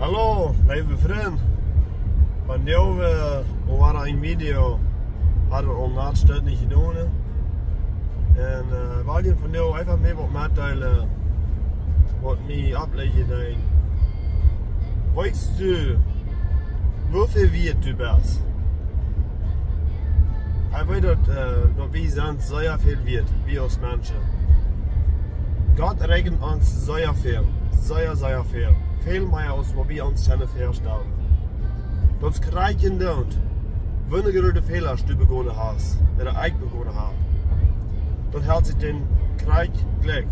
Hallo, lieve vriend. Vandaag waren een video hadden we al naast niet gedaan. En we willen vandaag even mee wat meedelen wat mij afleggen deed. Weißt du, hoeveel weet du bist? Ik weet dat we zijn zeer veel weet, wie als mensen. God rekent ons zeer veel, zeer veel. Veel meer als wat we ons kunnen voorstellen. Dat krijgen doet, wanneer de Fehler die begonnen hast, oder ik begonnen heb. Dat hält sich den Krieg gleich.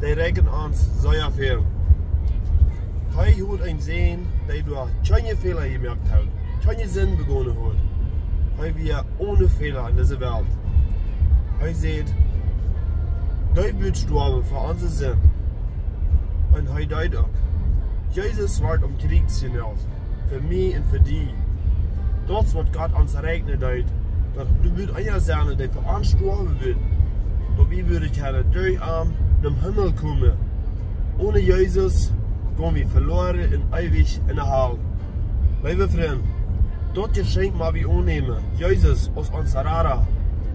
Die rekenen ons zeer veel. Hij hoort een zin dat du keine Fehler gemerkt hat, keine Sinn begonnen hat. Hij wir ohne Fehler in dieser Welt. Hij sagt, du bist gestorben für unsere Sinn. Und hij deed auch. Jesus wird Kriegshinaus, für mich und für dich. Das, was Gott uns regnet, dass du willst einer sein, der für uns sterben wird. Doch wir würden gerne durch den Himmel kommen. Ohne Jesus gehen wir verloren und ewig in der Hölle. Liebe Freunde, das Geschenk mal wir annehmen. Jesus aus unserer Rara,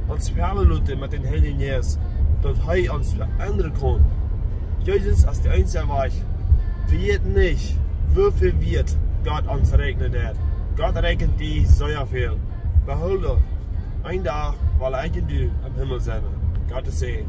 uns verlassen mit den Heiligen Geist, dass er uns verändern kann. Jesus ist der einzige Weg. Vergeet nicht, wieviel wird Gott uns regnet hat. Gott regnet die sehr viel. Behalte, ein Tag, weil ich und du im Himmel sind. Gottes Segen.